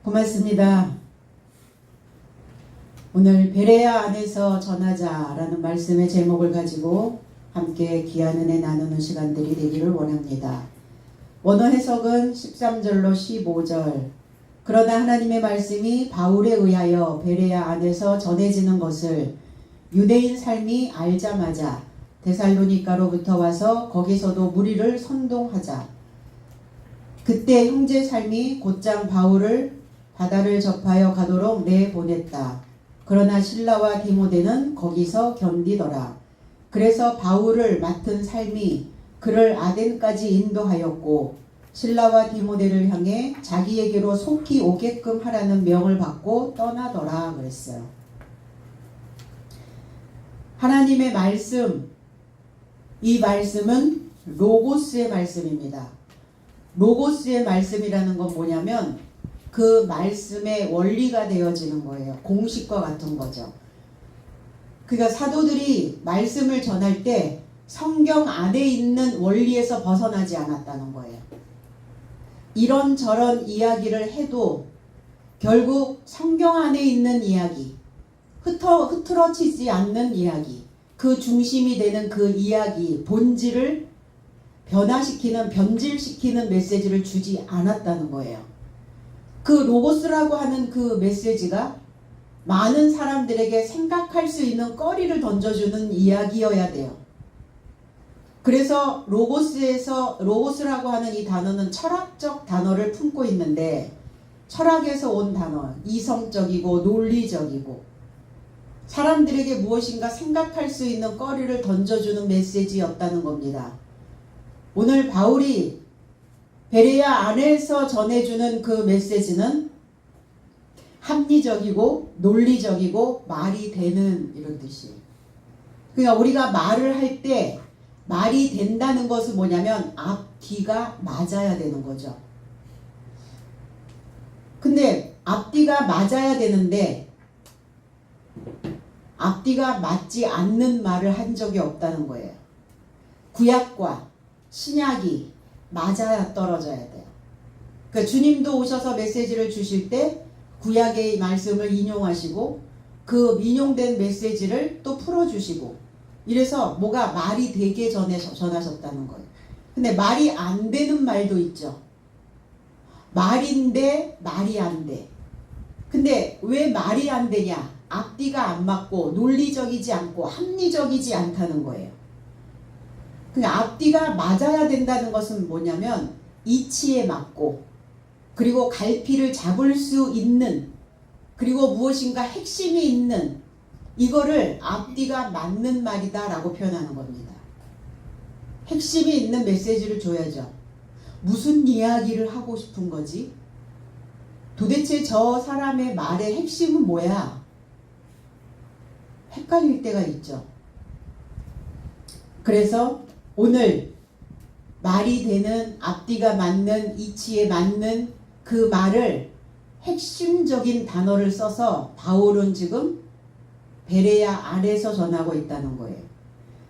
고맙습니다. 오늘 베레아 안에서 전하자라는 말씀의 제목을 가지고 함께 귀한 은혜 나누는 시간들이 되기를 원합니다. 원어 해석은 13절로 15절. 그러나 하나님의 말씀이 바울에 의하여 베레아 안에서 전해지는 것을 유대인 삶이 알자마자 데살로니가로부터 와서 거기서도 무리를 선동하자. 그때 형제 삶이 곧장 바울을 바다를 접하여 가도록 내보냈다. 그러나 실라와 디모데는 거기서 견디더라. 그래서 바울을 맡은 삶이 그를 아덴까지 인도하였고 실라와 디모데를 향해 자기에게로 속히 오게끔 하라는 명을 받고 떠나더라 그랬어요. 하나님의 말씀, 이 말씀은 로고스의 말씀입니다. 로고스의 말씀이라는 건 뭐냐면 그 말씀의 원리가 되어지는 거예요. 공식과 같은 거죠. 그러니까 사도들이 말씀을 전할 때 성경 안에 있는 원리에서 벗어나지 않았다는 거예요. 이런저런 이야기를 해도 결국 성경 안에 있는 이야기, 흐트러지지 않는 이야기, 그 중심이 되는 그 이야기, 본질을 변화시키는, 변질시키는 메시지를 주지 않았다는 거예요. 그 로고스라고 하는 그 메시지가 많은 사람들에게 생각할 수 있는 거리를 던져주는 이야기여야 돼요. 그래서 로고스라고 하는 이 단어는 철학적 단어를 품고 있는데 철학에서 온 단어, 이성적이고 논리적이고 사람들에게 무엇인가 생각할 수 있는 거리를 던져주는 메시지였다는 겁니다. 오늘 바울이 베레아 안에서 전해주는 그 메시지는 합리적이고 논리적이고 말이 되는 이런 뜻이에요. 그러니까 우리가 말을 할 때 말이 된다는 것은 뭐냐면 앞뒤가 맞아야 되는 거죠. 근데 앞뒤가 맞아야 되는데 앞뒤가 맞지 않는 말을 한 적이 없다는 거예요. 구약과 신약이 맞아야 떨어져야 돼요. 그러니까 주님도 오셔서 메시지를 주실 때 구약의 말씀을 인용하시고 그 인용된 메시지를 또 풀어주시고 이래서 뭐가 말이 되게 전하셨다는 거예요. 근데 말이 안 되는 말도 있죠. 말인데 말이 안 돼. 근데 왜 말이 안 되냐? 앞뒤가 안 맞고 논리적이지 않고 합리적이지 않다는 거예요. 그러니까 앞뒤가 맞아야 된다는 것은 뭐냐면 이치에 맞고 그리고 갈피를 잡을 수 있는 그리고 무엇인가 핵심이 있는 이거를 앞뒤가 맞는 말이다 라고 표현하는 겁니다. 핵심이 있는 메시지를 줘야죠. 무슨 이야기를 하고 싶은 거지? 도대체 저 사람의 말의 핵심은 뭐야? 헷갈릴 때가 있죠. 그래서 오늘 말이 되는 앞뒤가 맞는 이치에 맞는 그 말을 핵심적인 단어를 써서 바울은 지금 베레아 안에서 전하고 있다는 거예요.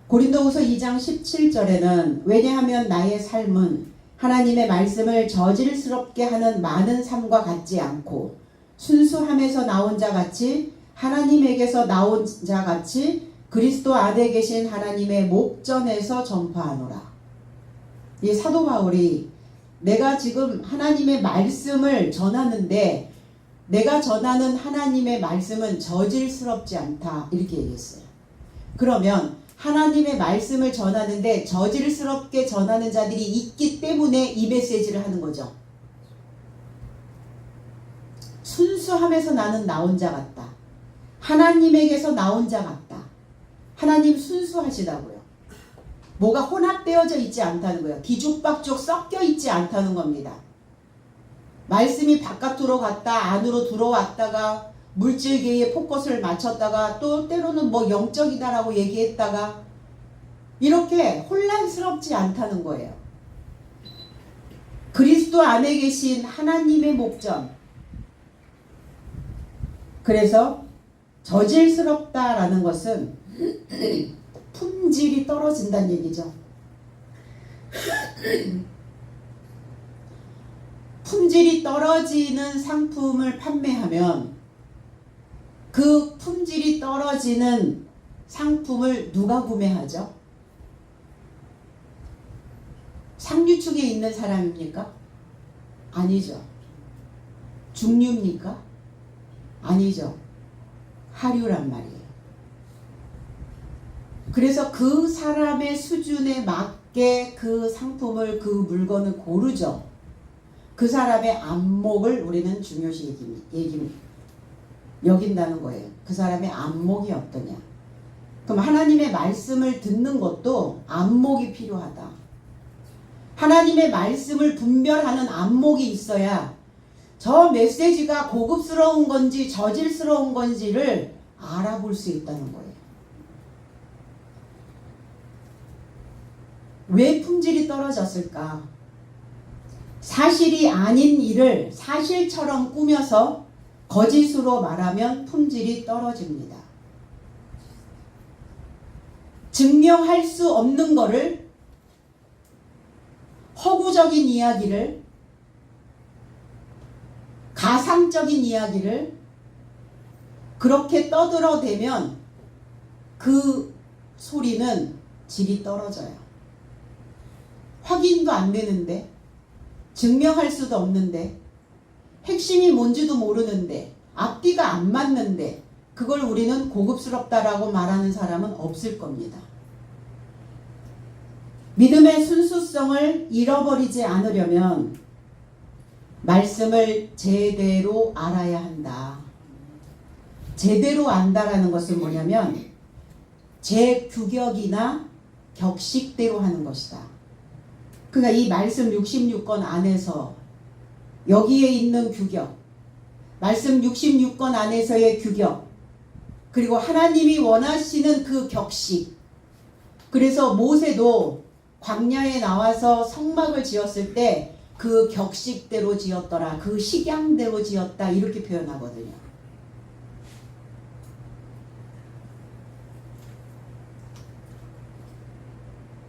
고린도후서 2장 17절에는 왜냐하면 나의 삶은 하나님의 말씀을 저질스럽게 하는 많은 삶과 같지 않고 순수함에서 나온 자 같이 하나님에게서 나온 자 같이 그리스도 안에 계신 하나님의 목전에서 전파하노라. 이 사도 바울이 내가 지금 하나님의 말씀을 전하는데 내가 전하는 하나님의 말씀은 저질스럽지 않다 이렇게 얘기했어요. 그러면 하나님의 말씀을 전하는데 저질스럽게 전하는 자들이 있기 때문에 이 메시지를 하는 거죠. 순수함에서 나온 자 같다. 하나님에게서 나온 자 같다. 하나님 순수하시다고요. 뭐가 혼합되어져 있지 않다는 거예요. 뒤죽박죽 섞여 있지 않다는 겁니다. 말씀이 바깥으로 갔다 안으로 들어왔다가 물질계에 포커스를 맞췄다가 또 때로는 뭐 영적이다라고 얘기했다가 이렇게 혼란스럽지 않다는 거예요. 그리스도 안에 계신 하나님의 목전. 그래서 저질스럽다라는 것은 품질이 떨어진다는 얘기죠. 품질이 떨어지는 상품을 판매하면 그 품질이 떨어지는 상품을 누가 구매하죠? 상류층에 있는 사람입니까? 아니죠. 중류입니까? 아니죠. 하류란 말이에요. 그래서 그 사람의 수준에 맞게 그 상품을, 그 물건을 고르죠. 그 사람의 안목을 우리는 중요시 여긴다는 거예요. 그 사람의 안목이 어떠냐. 그럼 하나님의 말씀을 듣는 것도 안목이 필요하다. 하나님의 말씀을 분별하는 안목이 있어야 저 메시지가 고급스러운 건지 저질스러운 건지를 알아볼 수 있다는 거예요. 왜 품질이 떨어졌을까? 사실이 아닌 일을 사실처럼 꾸며서 거짓으로 말하면 품질이 떨어집니다. 증명할 수 없는 거를, 허구적인 이야기를, 가상적인 이야기를 그렇게 떠들어대면 그 소리는 질이 떨어져요. 확인도 안 되는데, 증명할 수도 없는데, 핵심이 뭔지도 모르는데, 앞뒤가 안 맞는데 그걸 우리는 고급스럽다라고 말하는 사람은 없을 겁니다. 믿음의 순수성을 잃어버리지 않으려면 말씀을 제대로 알아야 한다. 제대로 안다라는 것은 뭐냐면 제 규격이나 격식대로 하는 것이다. 그러니까 이 말씀 66권 안에서 여기에 있는 규격, 말씀 66권 안에서의 규격, 그리고 하나님이 원하시는 그 격식. 그래서 모세도 광야에 나와서 성막을 지었을 때 그 격식대로 지었더라, 그 식양대로 지었다, 이렇게 표현하거든요.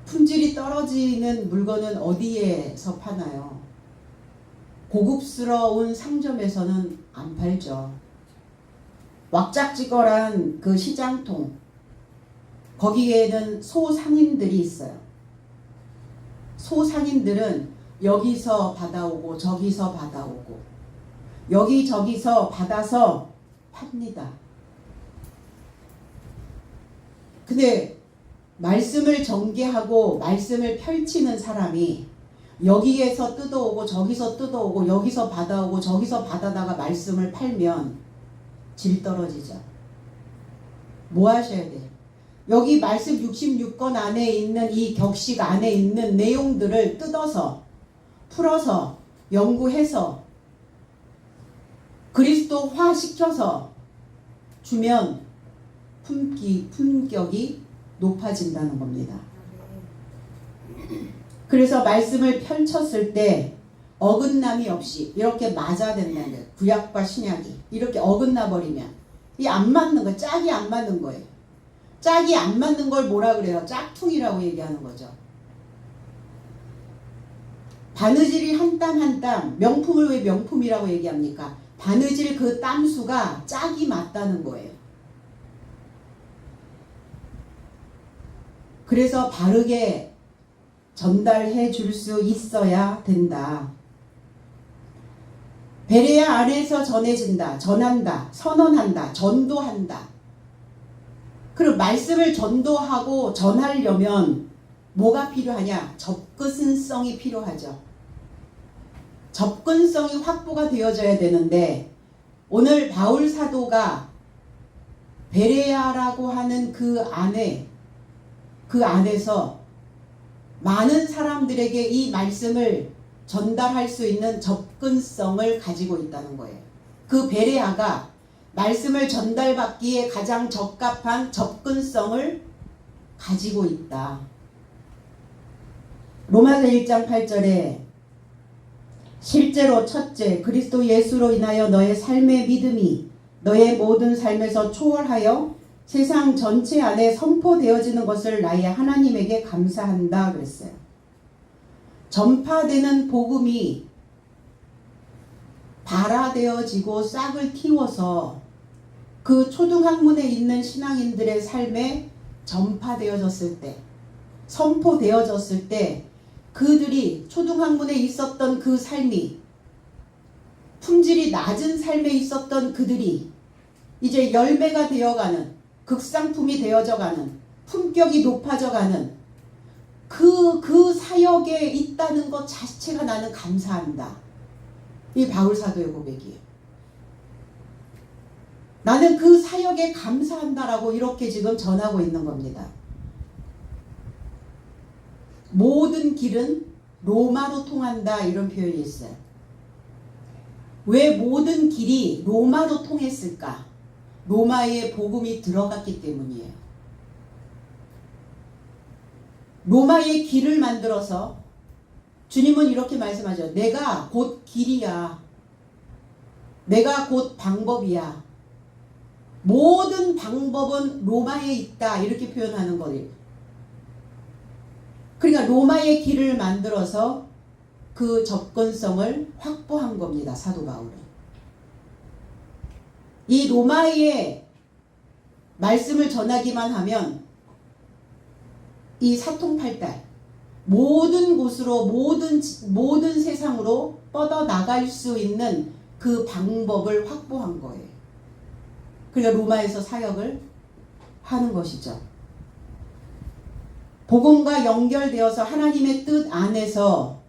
품질이 떨어지는 물건은 어디에서 파나요? 고급스러운 상점에서는 안 팔죠. 왁작지껄한 그 시장통, 거기에는 소상인들이 있어요. 소상인들은 여기서 받아오고 저기서 받아오고 여기저기서 받아서 팝니다. 근데 말씀을 전개하고 말씀을 펼치는 사람이 여기에서 뜯어오고 저기서 뜯어오고 여기서 받아오고 저기서 받아다가 말씀을 팔면 질 떨어지죠. 뭐 하셔야 돼요? 여기 말씀 66권 안에 있는 이 격식 안에 있는 내용들을 뜯어서 풀어서 연구해서 그리스도화 시켜서 주면 품격이 높아진다는 겁니다. 그래서 말씀을 펼쳤을 때 어긋남이 없이 이렇게 맞아야 된다는 거예요. 구약과 신약이 이렇게 어긋나 버리면 이 안 맞는 거, 짝이 안 맞는 거예요. 짝이 안 맞는 걸 뭐라 그래요? 짝퉁이라고 얘기하는 거죠. 바느질이 한 땀 한 땀, 명품을 왜 명품이라고 얘기합니까? 바느질 그 땀수가 짝이 맞다는 거예요. 그래서 바르게 전달해 줄 수 있어야 된다. 베레아 안에서 전해진다, 전한다, 선언한다, 전도한다. 그리고 말씀을 전도하고 전하려면 뭐가 필요하냐? 접근성이 필요하죠. 접근성이 확보가 되어져야 되는데 오늘 바울 사도가 베레아라고 하는 그 안에서 많은 사람들에게 이 말씀을 전달할 수 있는 접근성을 가지고 있다는 거예요. 그 베레아가 말씀을 전달받기에 가장 적합한 접근성을 가지고 있다. 로마서 1장 8절에 실제로 첫째, 그리스도 예수로 인하여 너의 삶의 믿음이 너의 모든 삶에서 초월하여 세상 전체 안에 선포되어지는 것을 나의 하나님에게 감사한다 그랬어요. 전파되는 복음이 발화되어지고 싹을 틔워서 그 초등학문에 있는 신앙인들의 삶에 전파되어졌을 때, 선포되어졌을 때 그들이 초등학문에 있었던 그 삶이, 품질이 낮은 삶에 있었던 그들이 이제 열매가 되어가는, 극상품이 되어져가는, 품격이 높아져가는 그 사역에 있다는 것 자체가 나는 감사합니다. 이 바울 사도의 고백이에요. 나는 그 사역에 감사한다라고 이렇게 지금 전하고 있는 겁니다. 모든 길은 로마로 통한다 이런 표현이 있어요. 왜 모든 길이 로마로 통했을까? 로마에 복음이 들어갔기 때문이에요. 로마의 길을 만들어서 주님은 이렇게 말씀하죠. 내가 곧 길이야. 내가 곧 방법이야. 모든 방법은 로마에 있다. 이렇게 표현하는 거예요. 그러니까 로마의 길을 만들어서 그 접근성을 확보한 겁니다. 사도 바울은. 이 로마의 말씀을 전하기만 하면 이 사통팔달 모든 곳으로 모든 세상으로 뻗어나갈 수 있는 그 방법을 확보한 거예요. 그러니까 로마에서 사역을 하는 것이죠. 복음과 연결되어서 하나님의 뜻 안에서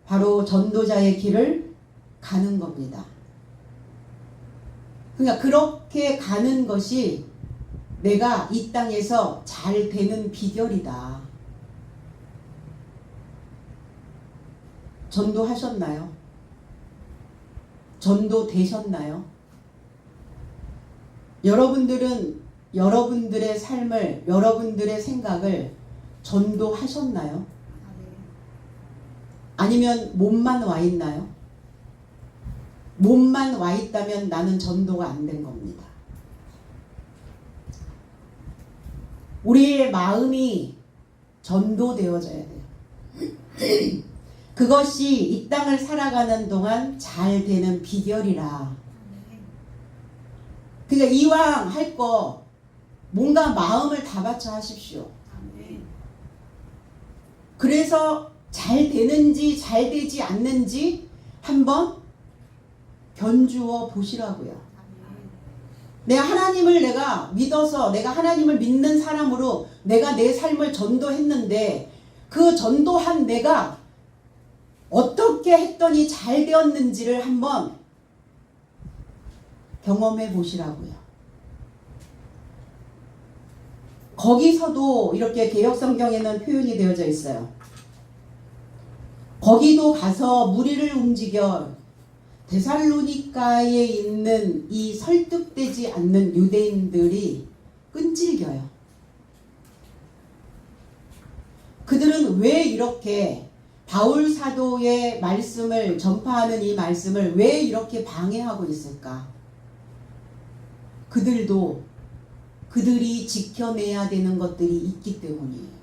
바로 전도자의 길을 가는 겁니다. 그러니까 그렇게 가는 것이 내가 이 땅에서 잘 되는 비결이다. 전도하셨나요? 전도되셨나요? 여러분들은 여러분들의 삶을, 여러분들의 생각을 전도하셨나요? 아니면 몸만 와 있나요? 몸만 와 있다면 나는 전도가 안 된 겁니다. 우리의 마음이 전도되어져야 돼요. 그것이 이 땅을 살아가는 동안 잘 되는 비결이라. 그러니까 이왕 할 거 뭔가 마음을 다 바쳐 하십시오. 그래서 잘 되는지 잘 되지 않는지 한번 견주어 보시라고요. 내가 믿어서 내가 하나님을 믿는 사람으로 내가 내 삶을 전도했는데 그 전도한 내가 어떻게 했더니 잘 되었는지를 한번 경험해 보시라고요. 거기서도 이렇게 개역성경에는 표현이 되어져 있어요. 거기도 가서 무리를 움직여 데살로니가에 있는 이 설득되지 않는 유대인들이 끈질겨요. 그들은 왜 이렇게 바울 사도의 말씀을 전파하는 이 말씀을 왜 이렇게 방해하고 있을까? 그들이 지켜내야 되는 것들이 있기 때문이에요.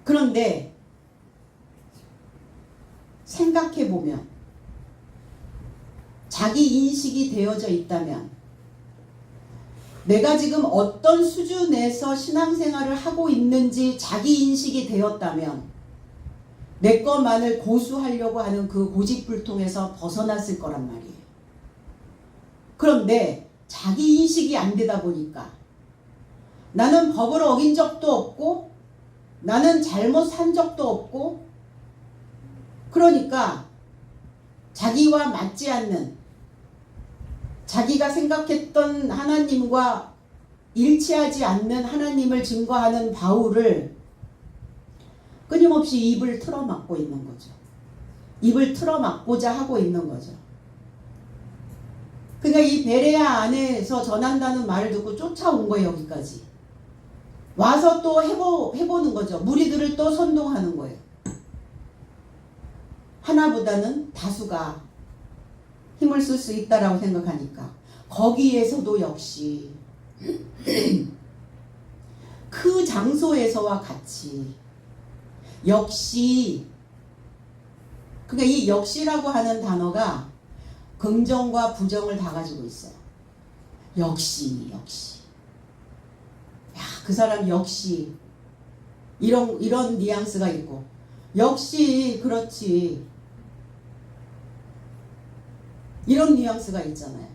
그런데 생각해보면 자기 인식이 되어져 있다면 내가 지금 어떤 수준에서 신앙생활을 하고 있는지 자기 인식이 되었다면 내 것만을 고수하려고 하는 그 고집불통에서 벗어났을 거란 말이에요. 그런데 자기 인식이 안 되다 보니까 나는 법을 어긴 적도 없고 나는 잘못 산 적도 없고 그러니까 자기와 맞지 않는 자기가 생각했던 하나님과 일치하지 않는 하나님을 증거하는 바울을 끊임없이 입을 틀어막고 있는 거죠. 입을 틀어막고자 하고 있는 거죠. 그러니까 이 베레아 안에서 전한다는 말을 듣고 쫓아온 거예요. 여기까지 와서 또 해보는 거죠. 무리들을 또 선동하는 거예요. 하나보다는 다수가 힘을 쓸 수 있다라고 생각하니까 거기에서도 역시 그 장소에서와 같이 역시 그러니까 이 역시라고 하는 단어가 긍정과 부정을 다 가지고 있어요. 역시. 야, 그 사람 역시. 이런 뉘앙스가 있고. 역시, 그렇지. 이런 뉘앙스가 있잖아요.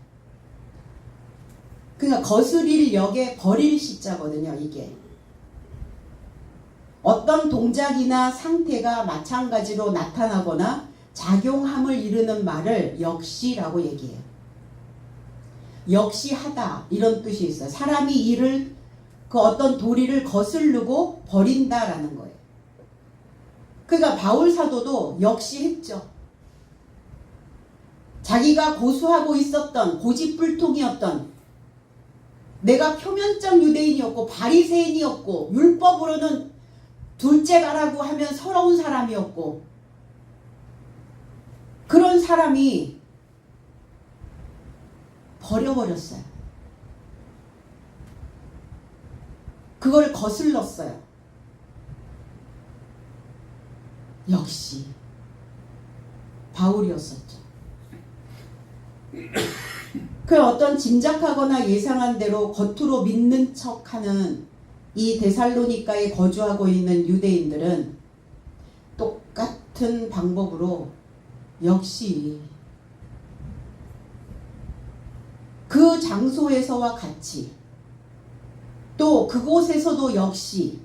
그러니까 거스릴 역에 버릴 시자거든요, 이게. 어떤 동작이나 상태가 마찬가지로 나타나거나 작용함을 이루는 말을 역시라고 얘기해요. 역시 하다 이런 뜻이 있어요. 사람이 일을 그 어떤 도리를 거스르고 버린다라는 거예요. 그러니까 바울 사도도 역시 했죠. 자기가 고수하고 있었던 고집불통이었던 내가 표면적 유대인이었고 바리새인이었고 율법으로는 둘째 가라고 하면 서러운 사람이었고 그런 사람이 버려버렸어요. 그걸 거슬렀어요. 역시 바울이었었죠. 그 어떤 짐작하거나 예상한 대로 겉으로 믿는 척하는 이 데살로니가에 거주하고 있는 유대인들은 똑같은 방법으로 역시 그 장소에서와 같이 또 그곳에서도 역시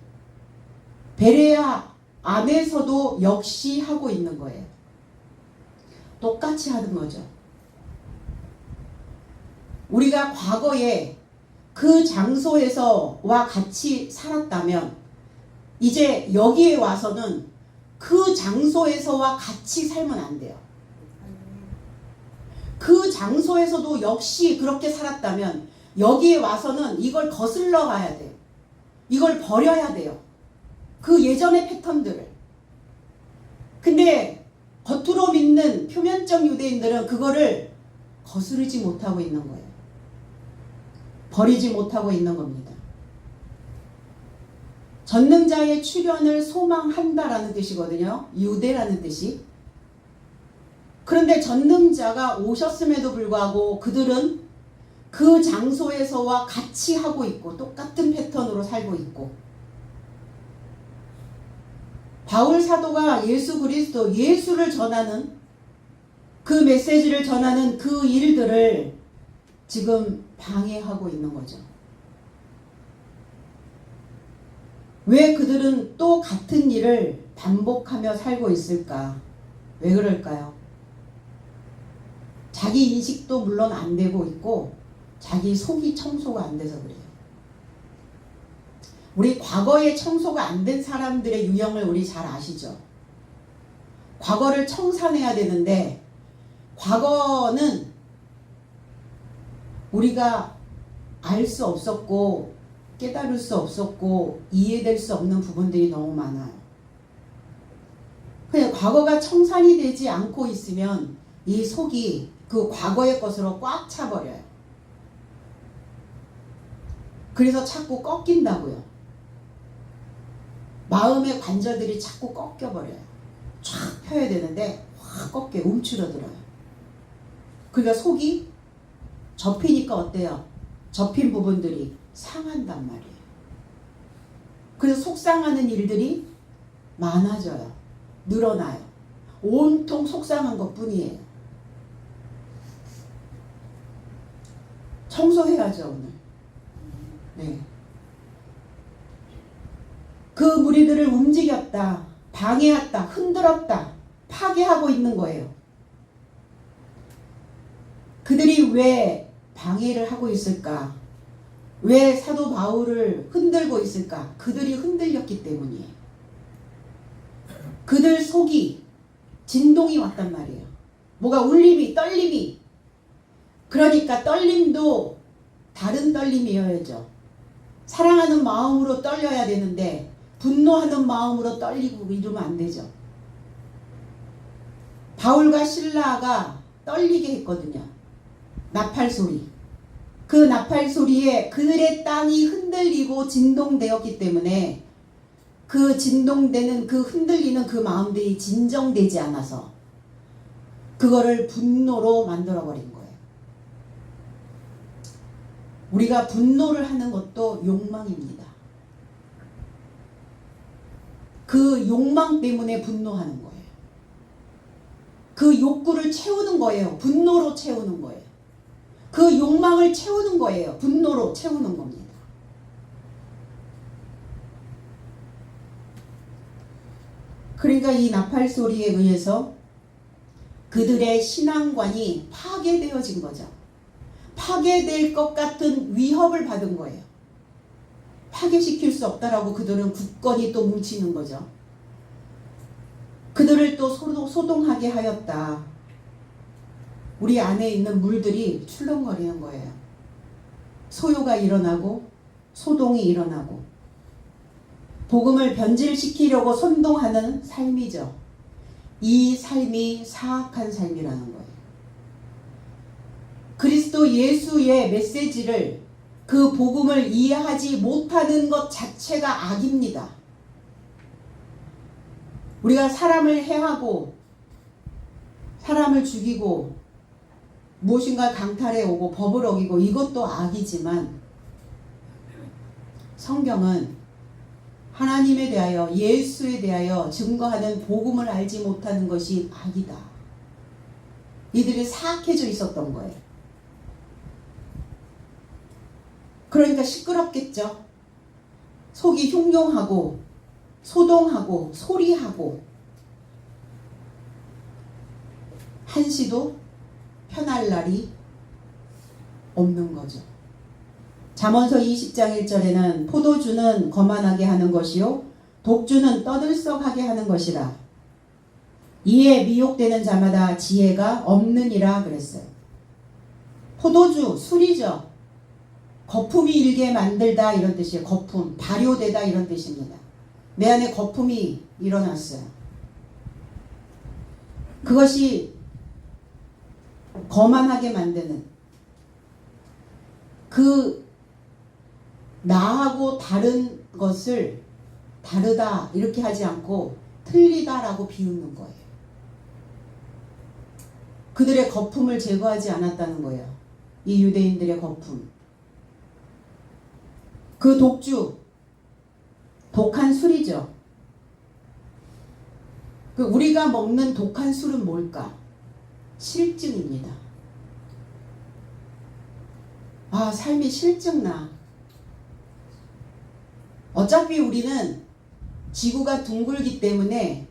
베레아 안에서도 역시 하고 있는 거예요. 똑같이 하는 거죠. 우리가 과거에 그 장소에서와 같이 살았다면 이제 여기에 와서는 그 장소에서와 같이 살면 안 돼요. 그 장소에서도 역시 그렇게 살았다면 여기에 와서는 이걸 거슬러 가야 돼요. 이걸 버려야 돼요. 그 예전의 패턴들을. 근데 겉으로 믿는 표면적 유대인들은 그거를 거스르지 못하고 있는 거예요. 버리지 못하고 있는 겁니다. 전능자의 출현을 소망한다라는 뜻이거든요. 유대라는 뜻이. 그런데 전능자가 오셨음에도 불구하고 그들은 그 장소에서와 같이 하고 있고 똑같은 패턴으로 살고 있고 바울 사도가 예수 그리스도 예수를 전하는 그 메시지를 전하는 그 일들을 지금 방해하고 있는 거죠. 왜 그들은 또 같은 일을 반복하며 살고 있을까? 왜 그럴까요? 자기 인식도 물론 안 되고 있고 자기 속이 청소가 안 돼서 그래요. 우리 과거에 청소가 안 된 사람들의 유형을 우리 잘 아시죠? 과거를 청산해야 되는데 과거는 우리가 알 수 없었고 깨달을 수 없었고 이해될 수 없는 부분들이 너무 많아요. 그냥 과거가 청산이 되지 않고 있으면 이 속이 그 과거의 것으로 꽉 차버려요. 그래서 자꾸 꺾인다고요. 마음의 관절들이 자꾸 꺾여버려요. 쫙 펴야 되는데 확 꺾여 움츠러들어요. 그러니까 속이 접히니까 어때요? 접힌 부분들이 상한단 말이에요. 그래서 속상하는 일들이 많아져요. 늘어나요. 온통 속상한 것뿐이에요. 청소해야죠 오늘. 네. 그 무리들을 움직였다, 방해했다, 흔들었다, 파괴하고 있는 거예요. 그들이 왜 방해를 하고 있을까? 왜 사도 바울을 흔들고 있을까? 그들이 흔들렸기 때문이에요. 그들 속이 진동이 왔단 말이에요. 뭐가 울림이, 떨림이. 그러니까 떨림도 다른 떨림이어야죠. 사랑하는 마음으로 떨려야 되는데 분노하는 마음으로 떨리고 이러면 안 되죠. 바울과 실라가 떨리게 했거든요. 나팔 소리. 그 나팔 소리에 그들의 땅이 흔들리고 진동되었기 때문에 그 진동되는 그 흔들리는 그 마음들이 진정되지 않아서 그거를 분노로 만들어버린 거예요. 우리가 분노를 하는 것도 욕망입니다. 그 욕망 때문에 분노하는 거예요. 그 욕구를 채우는 거예요. 분노로 채우는 거예요. 그 욕망을 채우는 거예요. 분노로 채우는 겁니다. 그러니까 이 나팔 소리에 의해서 그들의 신앙관이 파괴되어진 거죠. 파괴될 것 같은 위협을 받은 거예요. 파괴시킬 수 없다라고 그들은 굳건히 또 뭉치는 거죠. 그들을 또 소동하게 하였다. 우리 안에 있는 물들이 출렁거리는 거예요. 소요가 일어나고 소동이 일어나고 복음을 변질시키려고 선동하는 삶이죠. 이 삶이 사악한 삶이라는 거예요. 그리스도 예수의 메시지를 그 복음을 이해하지 못하는 것 자체가 악입니다. 우리가 사람을 해하고 사람을 죽이고 무엇인가 강탈해 오고 법을 어기고 이것도 악이지만 성경은 하나님에 대하여 예수에 대하여 증거하는 복음을 알지 못하는 것이 악이다. 이들이 사악해져 있었던 거예요. 그러니까 시끄럽겠죠. 속이 흉흉하고 소동하고 소리하고 한시도 편할 날이 없는 거죠. 잠언서 20장 1절에는 포도주는 거만하게 하는 것이요 독주는 떠들썩하게 하는 것이라. 이에 미혹되는 자마다 지혜가 없느니라 그랬어요. 포도주, 술이죠. 거품이 일게 만들다 이런 뜻이에요. 거품, 발효되다 이런 뜻입니다. 내 안에 거품이 일어났어요. 그것이 거만하게 만드는 그 나하고 다른 것을 다르다 이렇게 하지 않고 틀리다라고 비웃는 거예요. 그들의 거품을 제거하지 않았다는 거예요. 이 유대인들의 거품. 그 독주, 독한 술이죠. 우리가 먹는 독한 술은 뭘까? 실증입니다. 아, 삶이 실증나. 어차피 우리는 지구가 둥글기 때문에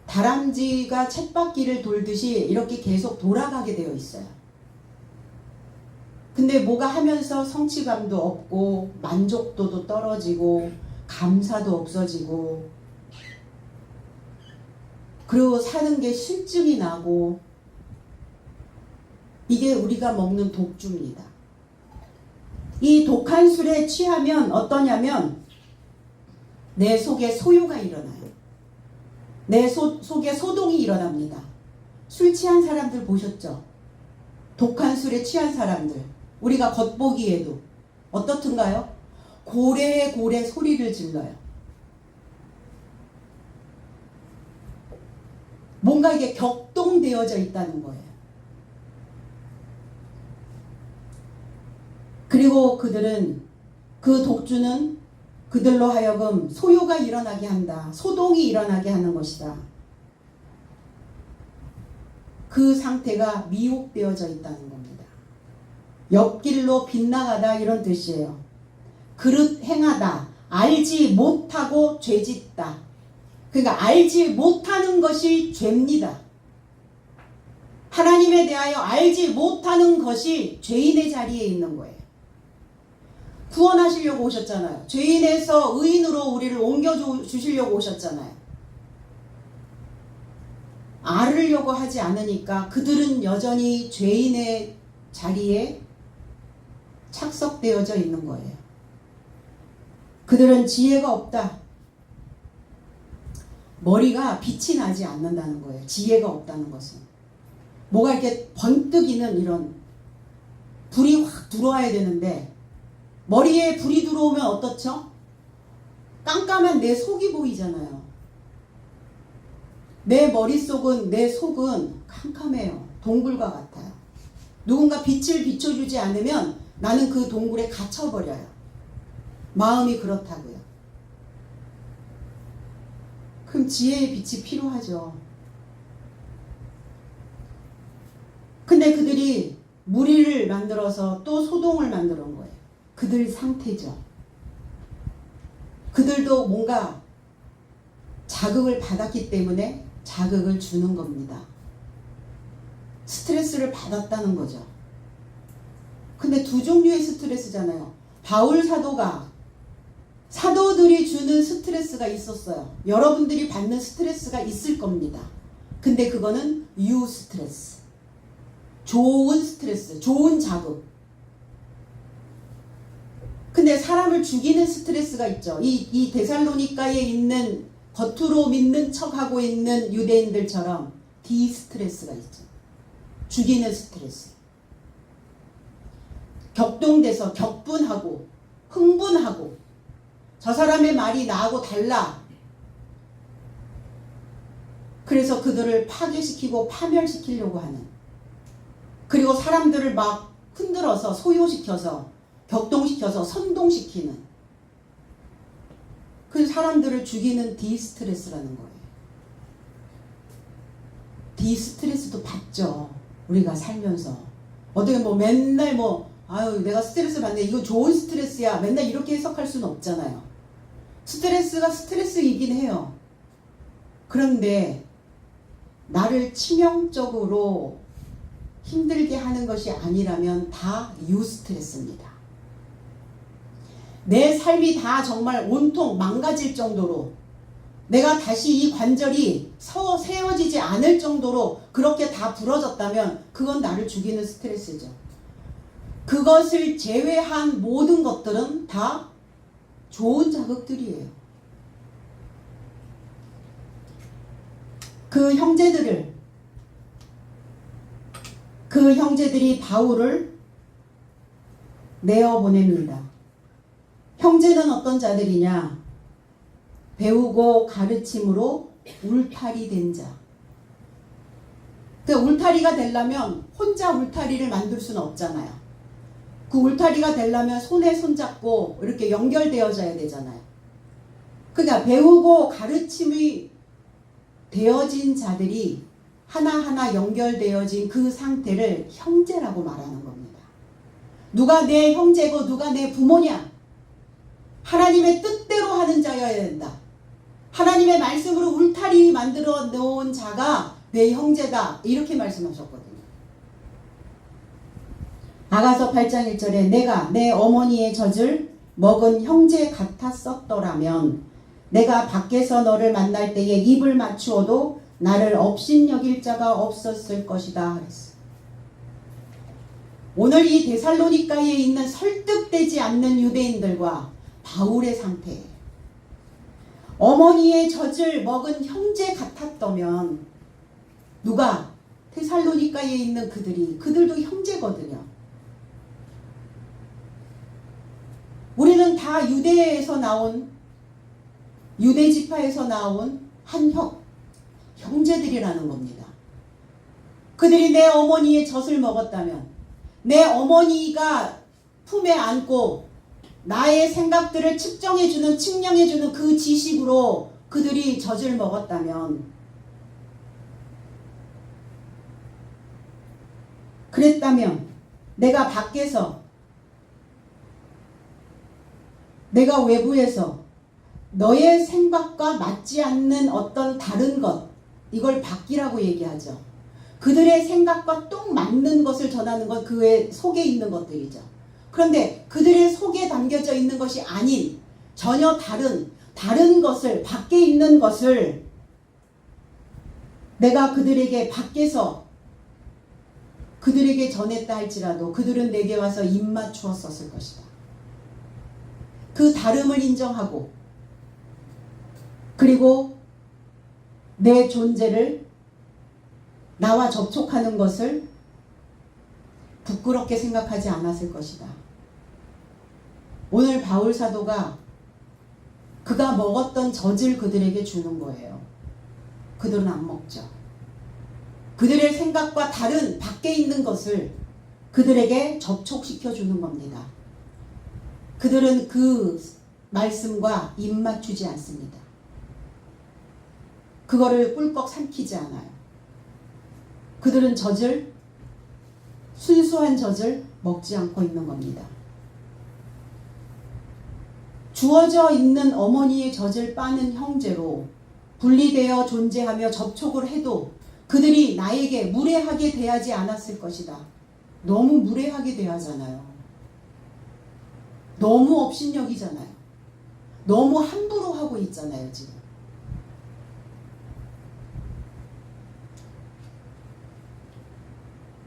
다람쥐가 쳇바퀴를 돌듯이 이렇게 계속 돌아가게 되어 있어요. 근데 뭐가 하면서 성취감도 없고 만족도도 떨어지고 감사도 없어지고 그리고 사는 게 실증이 나고 이게 우리가 먹는 독주입니다. 이 독한 술에 취하면 어떠냐면 내 속에 소요가 일어나요. 내 속에 소동이 일어납니다. 술 취한 사람들 보셨죠? 독한 술에 취한 사람들 우리가 겉보기에도 어떻든가요? 고래고래 소리를 질러요. 뭔가 이게 격동되어져 있다는 거예요. 그리고 그들은 그 독주는 그들로 하여금 소요가 일어나게 한다. 소동이 일어나게 하는 것이다. 그 상태가 미혹되어져 있다는 겁니다. 옆길로 빗나가다 이런 뜻이에요. 그릇 행하다. 알지 못하고 죄짓다. 그러니까 알지 못하는 것이 죄입니다. 하나님에 대하여 알지 못하는 것이 죄인의 자리에 있는 거예요. 구원하시려고 오셨잖아요. 죄인에서 의인으로 우리를 옮겨주시려고 오셨잖아요. 알으려고 하지 않으니까 그들은 여전히 죄인의 자리에 착석되어져 있는 거예요. 그들은 지혜가 없다. 머리가 빛이 나지 않는다는 거예요. 지혜가 없다는 것은. 뭐가 이렇게 번뜩이는 이런 불이 확 들어와야 되는데 머리에 불이 들어오면 어떻죠? 깜깜한 내 속이 보이잖아요. 내 머릿속은, 내 속은 캄캄해요. 동굴과 같아요. 누군가 빛을 비춰주지 않으면 나는 그 동굴에 갇혀버려요. 마음이 그렇다고요. 그럼 지혜의 빛이 필요하죠. 근데 그들이 무리를 만들어서 또 소동을 만들어 온 거예요. 그들 상태죠. 그들도 뭔가 자극을 받았기 때문에 자극을 주는 겁니다. 스트레스를 받았다는 거죠. 근데 두 종류의 스트레스잖아요. 바울 사도들이 주는 스트레스가 있었어요. 여러분들이 받는 스트레스가 있을 겁니다. 근데 그거는 유스트레스. 좋은 스트레스, 좋은 자극. 근데 사람을 죽이는 스트레스가 있죠. 이 데살로니가에 있는 겉으로 믿는 척하고 있는 유대인들처럼 디스트레스가 있죠. 죽이는 스트레스. 격동돼서 격분하고 흥분하고 저 사람의 말이 나하고 달라. 그래서 그들을 파괴시키고 파멸시키려고 하는, 그리고 사람들을 막 흔들어서 소요시켜서 격동시켜서 선동시키는, 그 사람들을 죽이는 디스트레스라는 거예요. 디스트레스도 받죠. 우리가 살면서 어떻게 뭐 맨날 아유 내가 스트레스 받네, 이거 좋은 스트레스야, 맨날 이렇게 해석할 수는 없잖아요. 스트레스가 스트레스이긴 해요. 그런데 나를 치명적으로 힘들게 하는 것이 아니라면 다 유스트레스입니다. 내 삶이 다 정말 온통 망가질 정도로, 내가 다시 이 관절이 세워지지 않을 정도로 그렇게 다 부러졌다면 그건 나를 죽이는 스트레스죠. 그것을 제외한 모든 것들은 다 좋은 자극들이에요. 그 형제들이 바울을 내어보냅니다. 형제는 어떤 자들이냐? 배우고 가르침으로 울타리 된 자. 그 울타리가 되려면 혼자 울타리를 만들 수는 없잖아요. 그 울타리가 되려면 손에 손잡고 이렇게 연결되어져야 되잖아요. 그러니까 배우고 가르침이 되어진 자들이 하나하나 연결되어진 그 상태를 형제라고 말하는 겁니다. 누가 내 형제고 누가 내 부모냐? 하나님의 뜻대로 하는 자여야 된다. 하나님의 말씀으로 울타리 만들어 놓은 자가 내 형제다. 이렇게 말씀하셨거든요. 아가서 8장 1절에 내가 내 어머니의 젖을 먹은 형제 같았었더라면 내가 밖에서 너를 만날 때에 입을 맞추어도 나를 업신여길 자가 없었을 것이다. 그랬어. 오늘 이 데살로니가에 있는 설득되지 않는 유대인들과 바울의 상태예요. 어머니의 젖을 먹은 형제 같았다면 누가? 데살로니가에 있는 그들도 형제거든요. 우리는 다 유대 지파에서 나온 한 형제들이라는 겁니다. 그들이 내 어머니의 젖을 먹었다면, 내 어머니가 품에 안고 나의 생각들을 측량해주는 그 지식으로 그들이 젖을 먹었다면, 그랬다면 내가 밖에서, 내가 외부에서 너의 생각과 맞지 않는 어떤 다른 것, 이걸 밖이라고 얘기하죠. 그들의 생각과 똥 맞는 것을 전하는 건 그의 속에 있는 것들이죠. 그런데 그들의 속에 담겨져 있는 것이 아닌 전혀 다른 것을, 밖에 있는 것을 내가 그들에게 밖에서 그들에게 전했다 할지라도 그들은 내게 와서 입 맞추었었을 것이다. 그 다름을 인정하고, 그리고 내 존재를, 나와 접촉하는 것을 부끄럽게 생각하지 않았을 것이다. 오늘 바울 사도가 그가 먹었던 젖을 그들에게 주는 거예요. 그들은 안 먹죠. 그들의 생각과 다른 밖에 있는 것을 그들에게 접촉시켜 주는 겁니다. 그들은 그 말씀과 입 맞추지 않습니다. 그거를 꿀꺽 삼키지 않아요. 그들은 순수한 젖을 먹지 않고 있는 겁니다. 주어져 있는 어머니의 젖을 빠는 형제로 분리되어 존재하며 접촉을 해도 그들이 나에게 무례하게 대하지 않았을 것이다. 너무 무례하게 대하잖아요. 너무 업신여기잖아요. 너무 함부로 하고 있잖아요, 지금.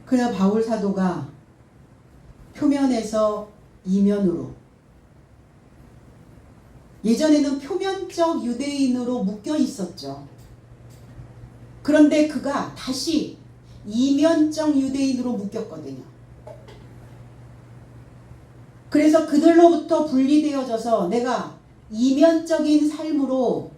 그러나 바울 사도가 표면에서 이면으로, 예전에는 표면적 유대인으로 묶여 있었죠. 그런데 그가 다시 이면적 유대인으로 묶였거든요. 그래서 그들로부터 분리되어져서 내가 이면적인 삶으로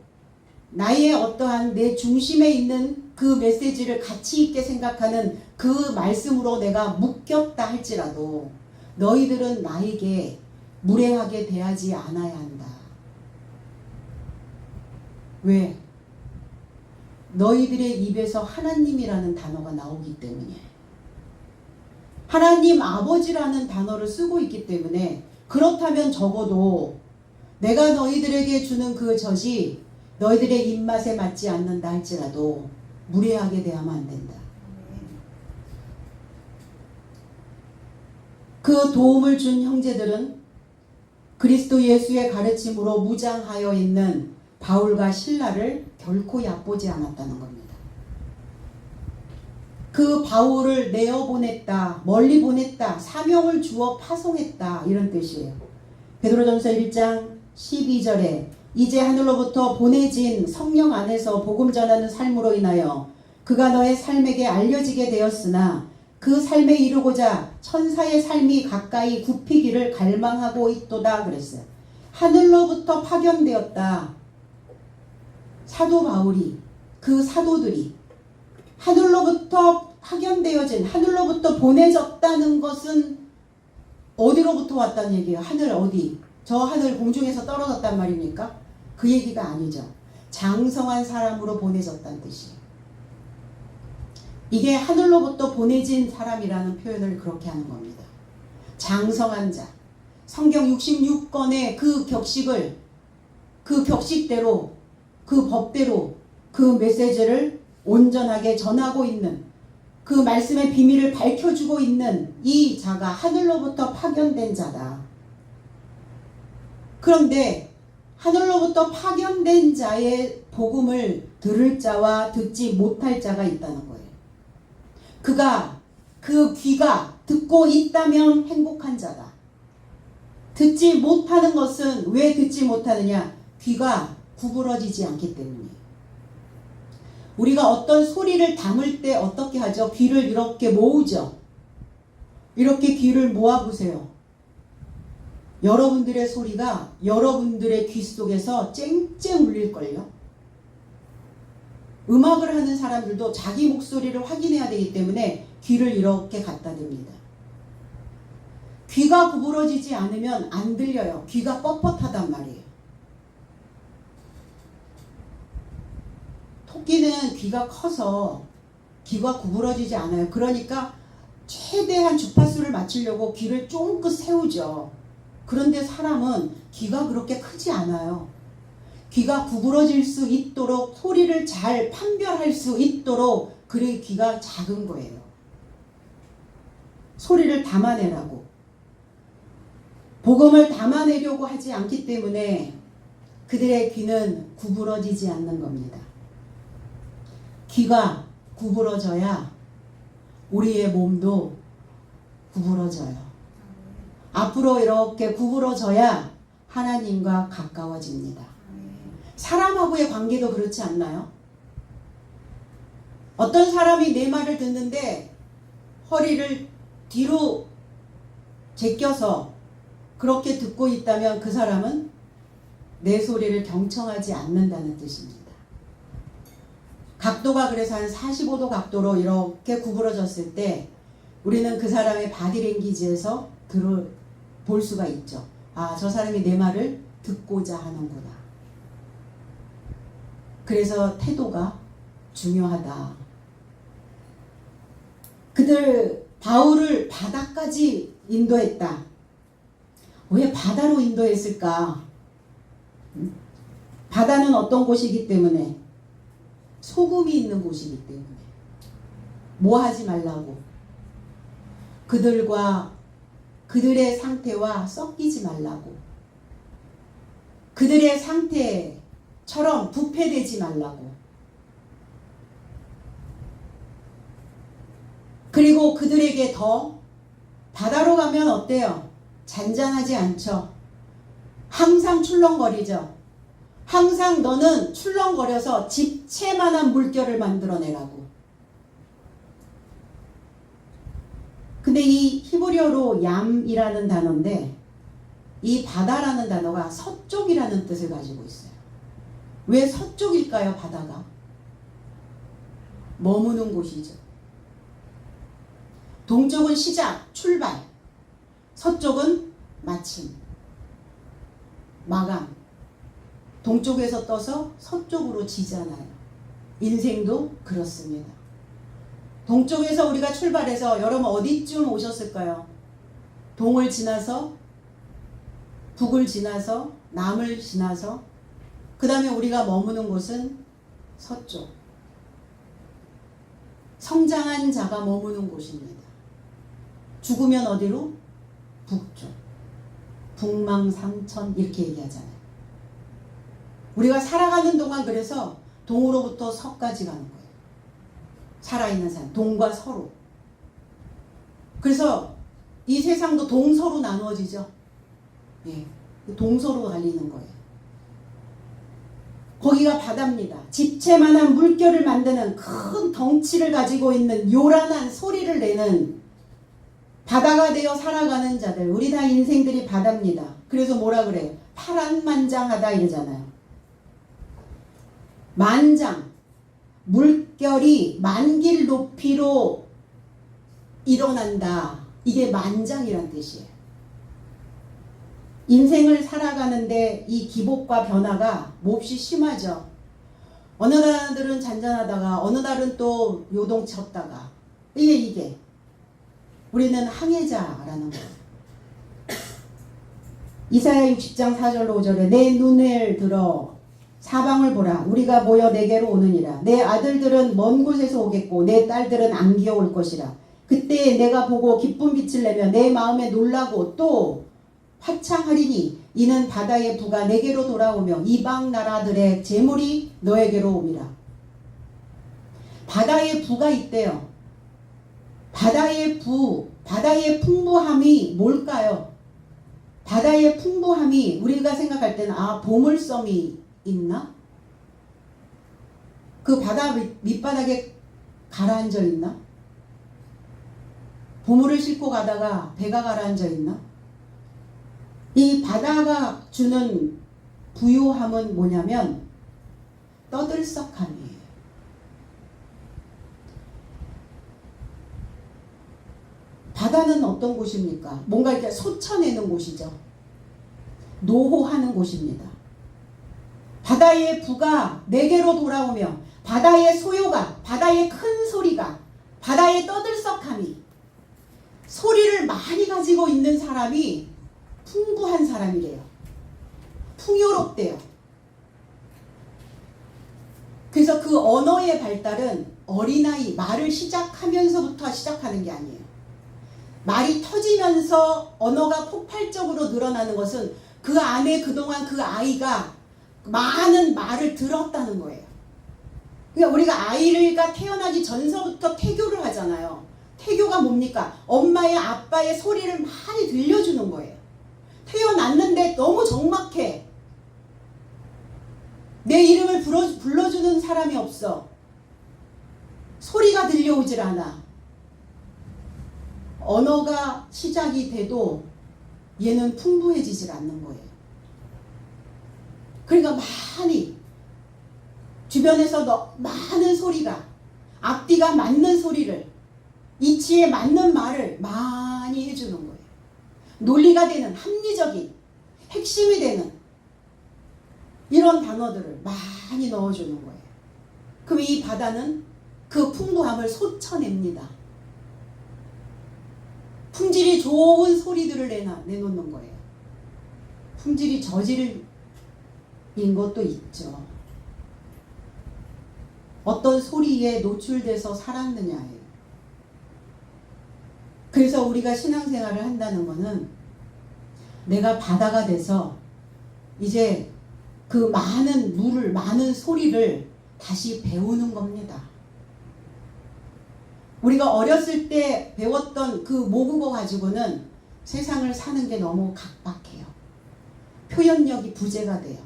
나의 어떠한 내 중심에 있는 그 메시지를 가치 있게 생각하는 그 말씀으로 내가 묶였다 할지라도 너희들은 나에게 무례하게 대하지 않아야 한다. 왜? 너희들의 입에서 하나님이라는 단어가 나오기 때문에, 하나님 아버지라는 단어를 쓰고 있기 때문에, 그렇다면 적어도 내가 너희들에게 주는 그 젖이 너희들의 입맛에 맞지 않는다 할지라도 무례하게 대하면 안 된다. 그 도움을 준 형제들은 그리스도 예수의 가르침으로 무장하여 있는 바울과 실라를 결코 얕보지 않았다는 겁니다. 그 바울을 내어보냈다, 멀리 보냈다, 사명을 주어 파송했다, 이런 뜻이에요. 베드로전서 1장 12절에 이제 하늘로부터 보내진 성령 안에서 복음 전하는 삶으로 인하여 그가 너의 삶에게 알려지게 되었으나 그 삶에 이르고자 천사의 삶이 가까이 굽히기를 갈망하고 있도다 그랬어요. 하늘로부터 파견되었다. 사도 바울이, 그 사도들이 하늘로부터 파견되어진, 하늘로부터 보내졌다는 것은 어디로부터 왔다는 얘기예요? 하늘 어디? 저 하늘 공중에서 떨어졌단 말입니까? 그 얘기가 아니죠. 장성한 사람으로 보내졌다는 뜻이에요. 이게 하늘로부터 보내진 사람이라는 표현을 그렇게 하는 겁니다. 장성한 자. 성경 66권의 그 격식을, 그 격식대로, 그 법대로 그 메시지를 온전하게 전하고 있는, 그 말씀의 비밀을 밝혀주고 있는 이 자가 하늘로부터 파견된 자다. 그런데 하늘로부터 파견된 자의 복음을 들을 자와 듣지 못할 자가 있다는 거예요. 그 귀가 듣고 있다면 행복한 자다. 듣지 못하는 것은 왜 듣지 못하느냐? 귀가 구부러지지 않기 때문이에요. 우리가 어떤 소리를 담을 때 어떻게 하죠? 귀를 이렇게 모으죠. 이렇게 귀를 모아보세요. 여러분들의 소리가 여러분들의 귀 속에서 쨍쨍 울릴걸요. 음악을 하는 사람들도 자기 목소리를 확인해야 되기 때문에 귀를 이렇게 갖다 댑니다. 귀가 구부러지지 않으면 안 들려요. 귀가 뻣뻣하단 말이에요. 토끼는 귀가 커서 귀가 구부러지지 않아요. 그러니까 최대한 주파수를 맞추려고 귀를 쫑긋 세우죠. 그런데 사람은 귀가 그렇게 크지 않아요. 귀가 구부러질 수 있도록, 소리를 잘 판별할 수 있도록 그의 귀가 작은 거예요. 소리를 담아내라고, 복음을 담아내려고 하지 않기 때문에 그들의 귀는 구부러지지 않는 겁니다. 귀가 구부러져야 우리의 몸도 구부러져요. 앞으로 이렇게 구부러져야 하나님과 가까워집니다. 사람하고의 관계도 그렇지 않나요? 어떤 사람이 내 말을 듣는데 허리를 뒤로 제껴서 그렇게 듣고 있다면 그 사람은 내 소리를 경청하지 않는다는 뜻입니다. 각도가 그래서 한 45도 각도로 이렇게 구부러졌을 때 우리는 그 사람의 바디랭귀지에서 볼 수가 있죠. 아, 저 사람이 내 말을 듣고자 하는구나. 그래서 태도가 중요하다. 바울을 바다까지 인도했다. 왜 바다로 인도했을까? 바다는 어떤 곳이기 때문에? 소금이 있는 곳이기 때문에. 뭐 하지 말라고? 그들의 상태와 섞이지 말라고. 그들의 상태처럼 부패되지 말라고. 그리고 그들에게 더 바다로 가면 어때요? 잔잔하지 않죠. 항상 출렁거리죠. 항상 너는 출렁거려서 집채만한 물결을 만들어내라고. 근데 이 히브리어로 얌이라는 단어인데 이 바다라는 단어가 서쪽이라는 뜻을 가지고 있어요. 왜 서쪽일까요? 바다가 머무는 곳이죠. 동쪽은 시작, 출발. 서쪽은 마침, 마감. 동쪽에서 떠서 서쪽으로 지잖아요. 인생도 그렇습니다. 동쪽에서 우리가 출발해서 여러분 어디쯤 오셨을까요? 동을 지나서, 북을 지나서, 남을 지나서, 그 다음에 우리가 머무는 곳은 서쪽. 성장한 자가 머무는 곳입니다. 죽으면 어디로? 북쪽. 북망상천 이렇게 얘기하잖아요. 우리가 살아가는 동안 그래서 동으로부터 서까지 가는 거예요. 살아있는 사람, 동과 서로. 그래서 이 세상도 동서로 나누어지죠. 예, 동서로 갈리는 거예요. 거기가 바다입니다. 집채만한 물결을 만드는 큰 덩치를 가지고 있는 요란한 소리를 내는 바다가 되어 살아가는 자들. 우리 다 인생들이 바다입니다. 그래서 뭐라 그래요? 파란만장하다 이러잖아요. 만장, 물결이 만길 높이로 일어난다. 이게 만장이란 뜻이에요. 인생을 살아가는데 이 기복과 변화가 몹시 심하죠. 어느 날들은 잔잔하다가 어느 날은 또 요동쳤다가 이게 우리는 항해자라는 거예요. 이사야 60장 4절로 5절에 내 눈을 들어 사방을 보라. 우리가 모여 내게로 오느니라. 내 아들들은 먼 곳에서 오겠고 내 딸들은 안기어 올 것이라. 그때 내가 보고 기쁜 빛을 내며 내 마음에 놀라고 또 화창하리니 이는 바다의 부가 내게로 돌아오며 이방 나라들의 재물이 너에게로 옵니다. 바다의 부가 있대요. 바다의 풍부함이 뭘까요? 바다의 풍부함이 우리가 생각할 때는 보물섬이 있나? 그 바다 밑바닥에 가라앉아 있나? 보물을 싣고 가다가 배가 가라앉아 있나? 이 바다가 주는 부요함은 뭐냐면 떠들썩함이에요. 바다는 어떤 곳입니까? 뭔가 이렇게 솟아내는 곳이죠. 노호하는 곳입니다. 바다의 부가 내게로 돌아오며 바다의 소요가, 바다의 큰 소리가, 바다의 떠들썩함이, 소리를 많이 가지고 있는 사람이 풍부한 사람이래요. 풍요롭대요. 그래서 그 언어의 발달은 어린아이, 말을 시작하면서부터 시작하는 게 아니에요. 말이 터지면서 언어가 폭발적으로 늘어나는 것은 그 안에 그동안 그 아이가 많은 말을 들었다는 거예요. 그러니까 우리가 아이가 태어나기 전서부터 태교를 하잖아요. 태교가 뭡니까? 엄마의 아빠의 소리를 많이 들려주는 거예요. 태어났는데 너무 적막해. 내 이름을 불러주는 사람이 없어. 소리가 들려오질 않아. 언어가 시작이 돼도 얘는 풍부해지질 않는 거예요. 그러니까 많이 주변에서 많은 소리가, 앞뒤가 맞는 소리를, 이치에 맞는 말을 많이 해주는 거예요. 논리가 되는, 합리적인, 핵심이 되는 이런 단어들을 많이 넣어주는 거예요. 그럼 이 바다는 그 풍부함을 솟쳐냅니다. 품질이 좋은 소리들을 내놓는 거예요. 품질이 저질인 것도 있죠. 어떤 소리에 노출돼서 살았느냐예요. 그래서 우리가 신앙생활을 한다는 것은 내가 바다가 돼서 이제 그 많은 물을, 많은 소리를 다시 배우는 겁니다. 우리가 어렸을 때 배웠던 그 모국어 가지고는 세상을 사는 게 너무 각박해요. 표현력이 부재가 돼요.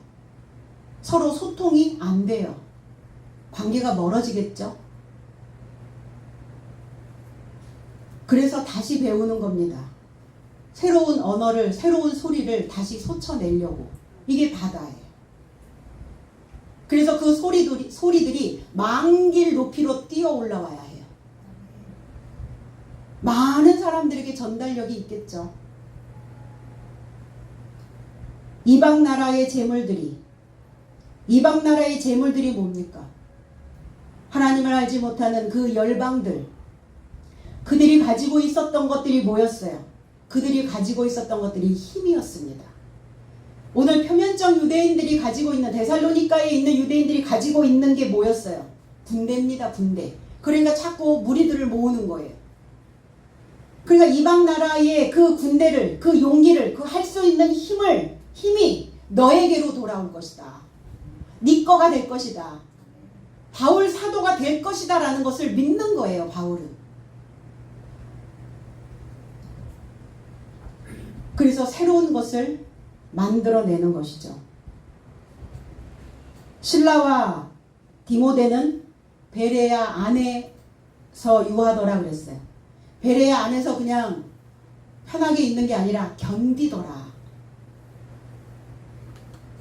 서로 소통이 안 돼요. 관계가 멀어지겠죠? 그래서 다시 배우는 겁니다. 새로운 언어를, 새로운 소리를 다시 솟쳐내려고. 이게 바다예요. 그래서 그 소리들이 만길 높이로 뛰어 올라와야 해요. 많은 사람들에게 전달력이 있겠죠. 이방 나라의 재물들이 뭡니까? 하나님을 알지 못하는 그 열방들, 그들이 가지고 있었던 것들이 뭐였어요? 그들이 가지고 있었던 것들이 힘이었습니다. 오늘 표면적 유대인들이 가지고 있는, 데살로니가에 있는 유대인들이 가지고 있는 게 뭐였어요? 군대입니다. 군대. 그러니까 자꾸 무리들을 모으는 거예요. 그러니까 이방 나라의 그 군대를, 그 용기를, 그 할 수 있는 힘이 너에게로 돌아올 것이다. 네 거가 될 것이다. 바울 사도가 될 것이다 라는 것을 믿는 거예요. 바울은. 그래서 새로운 것을 만들어내는 것이죠. 실라와 디모데는 베레아 안에서 유하더라 그랬어요. 베레아 안에서 그냥 편하게 있는 게 아니라 견디더라.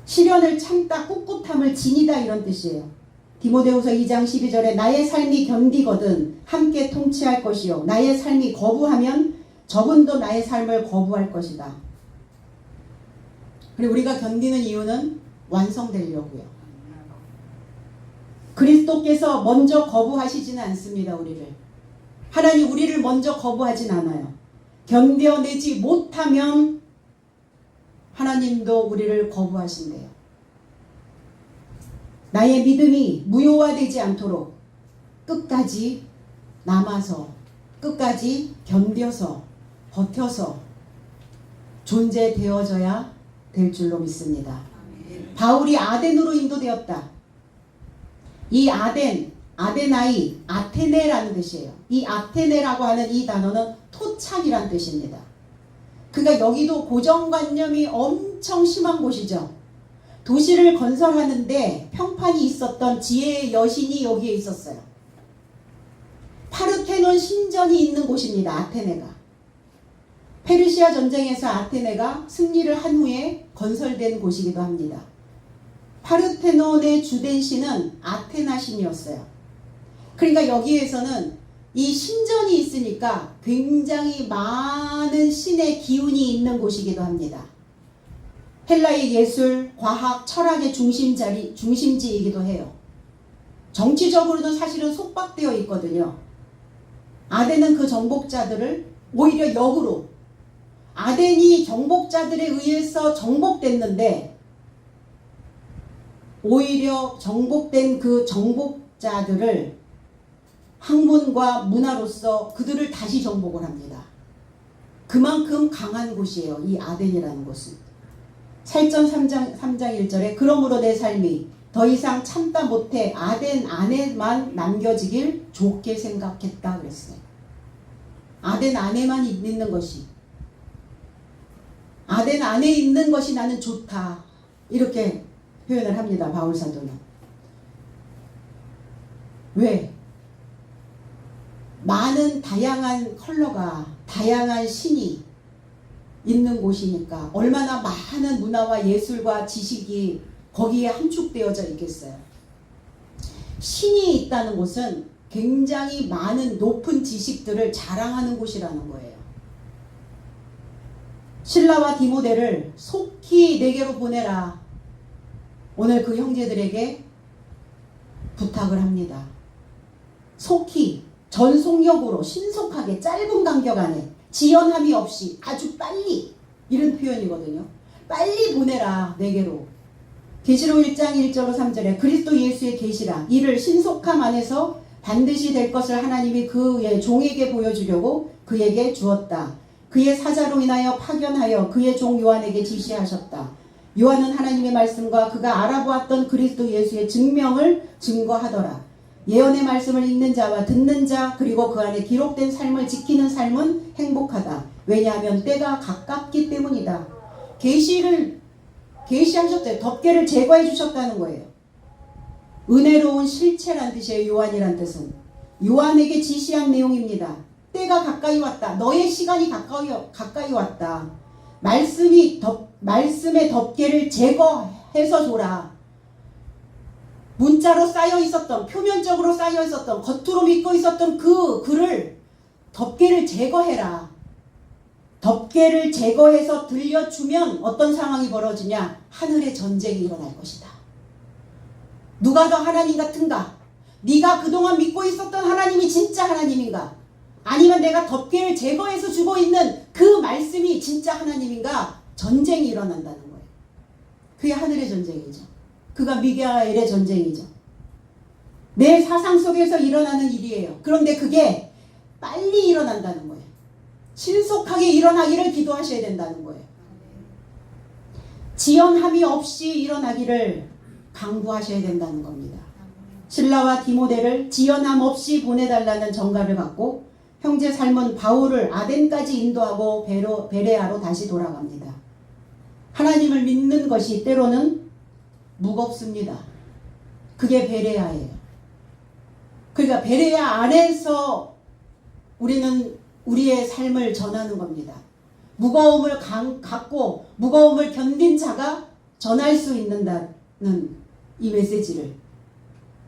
시련을 참다 꿋꿋함을 지니다 이런 뜻이에요. 디모데후서 2장 12절에 나의 삶이 견디거든 함께 통치할 것이요 나의 삶이 거부하면 저분도 나의 삶을 거부할 것이다. 그리고 우리가 견디는 이유는 완성되려고요. 그리스도께서 먼저 거부하시지는 않습니다. 우리를. 하나님 우리를 먼저 거부하진 않아요. 견뎌내지 못하면 하나님도 우리를 거부하신대요. 나의 믿음이 무효화되지 않도록 끝까지 남아서, 끝까지 견뎌서, 버텨서 존재되어져야 될 줄로 믿습니다. 바울이 아덴으로 인도되었다. 이 아데나이, 아테네라는 뜻이에요. 이 아테네라고 하는 이 단어는 토착이란 뜻입니다. 그러니까 여기도 고정관념이 엄청 심한 곳이죠. 도시를 건설하는데 평판이 있었던 지혜의 여신이 여기에 있었어요. 파르테논 신전이 있는 곳입니다. 아테네가. 페르시아 전쟁에서 아테네가 승리를 한 후에 건설된 곳이기도 합니다. 파르테논의 주된 신은 아테나 신이었어요. 그러니까 여기에서는 이 신전이 있으니까 굉장히 많은 신의 기운이 있는 곳이기도 합니다. 헬라의 예술, 과학, 철학의 중심지이기도 해요. 정치적으로도 사실은 속박되어 있거든요. 아덴은 그 정복자들을 오히려 역으로, 아덴이 정복자들에 의해서 정복됐는데 오히려 정복된 그 정복자들을 학문과 문화로서 그들을 다시 정복을 합니다. 그만큼 강한 곳이에요. 이 아덴이라는 곳은. 살전 3장 1절에 그러므로 내 삶이 더 이상 참다 못해 아덴 안에만 남겨지길 좋게 생각했다 그랬어요. 아덴 안에만 있는 것이, 아덴 안에 있는 것이 나는 좋다. 이렇게 표현을 합니다. 바울 사도는. 왜? 많은 다양한 컬러가, 다양한 신이 있는 곳이니까 얼마나 많은 문화와 예술과 지식이 거기에 함축되어져 있겠어요. 신이 있다는 곳은 굉장히 많은 높은 지식들을 자랑하는 곳이라는 거예요. 실라와 디모데를 속히 내게로 보내라. 오늘 그 형제들에게 부탁을 합니다. 속히, 전속력으로, 신속하게, 짧은 간격 안에, 지연함이 없이 아주 빨리, 이런 표현이거든요. 빨리 보내라 내게로. 계시록 1장 1절로 3절에 그리스도 예수의 계시라 이를 신속함 안에서 반드시 될 것을 하나님이 그의 종에게 보여주려고 그에게 주었다. 그의 사자로 인하여 파견하여 그의 종 요한에게 지시하셨다. 요한은 하나님의 말씀과 그가 알아보았던 그리스도 예수의 증명을 증거하더라. 예언의 말씀을 읽는 자와 듣는 자 그리고 그 안에 기록된 삶을 지키는 삶은 행복하다. 왜냐하면 때가 가깝기 때문이다. 계시하셨대요. 덮개를 제거해 주셨다는 거예요. 은혜로운 실체란 뜻이에요. 요한이란 뜻은. 요한에게 지시한 내용입니다. 때가 가까이 왔다. 너의 시간이 가까이 왔다. 말씀의 덮개를 제거해서 줘라. 문자로 쌓여 있었던, 표면적으로 쌓여 있었던, 겉으로 믿고 있었던 그 글을 덮개를 제거해라. 덮개를 제거해서 들려주면 어떤 상황이 벌어지냐? 하늘의 전쟁이 일어날 것이다. 누가 더 하나님 같은가? 네가 그동안 믿고 있었던 하나님이 진짜 하나님인가? 아니면 내가 덮개를 제거해서 주고 있는 그 말씀이 진짜 하나님인가? 전쟁이 일어난다는 거예요. 그게 하늘의 전쟁이죠. 그가 미가엘의 전쟁이죠. 내 사상 속에서 일어나는 일이에요. 그런데 그게 빨리 일어난다는 거예요. 신속하게 일어나기를 기도하셔야 된다는 거예요. 지연함이 없이 일어나기를 강구하셔야 된다는 겁니다. 실라와 디모데를 지연함 없이 보내달라는 전가를 받고 형제 살몬 바울을 아덴까지 인도하고 베레아로 다시 돌아갑니다. 하나님을 믿는 것이 때로는 무겁습니다. 그게 베레아예요. 그러니까 베레아 안에서 우리는 우리의 삶을 전하는 겁니다. 무거움을 갖고 무거움을 견딘 자가 전할 수 있는다는 이 메시지를.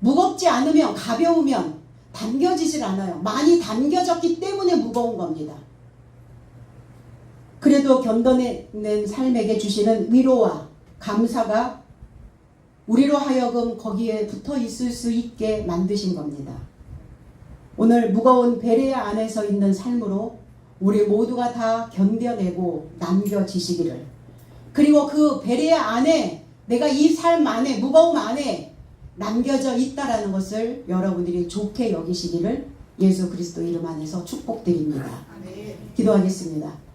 무겁지 않으면, 가벼우면 당겨지질 않아요. 많이 당겨졌기 때문에 무거운 겁니다. 그래도 견뎌낸 삶에게 주시는 위로와 감사가 우리로 하여금 거기에 붙어 있을 수 있게 만드신 겁니다. 오늘 무거운 베레아 안에서 있는 삶으로 우리 모두가 다 견뎌내고 남겨지시기를, 그리고 그 베레아 안에 내가 이 삶 안에, 무거움 안에 남겨져 있다라는 것을 여러분들이 좋게 여기시기를 예수 그리스도 이름 안에서 축복드립니다. 기도하겠습니다.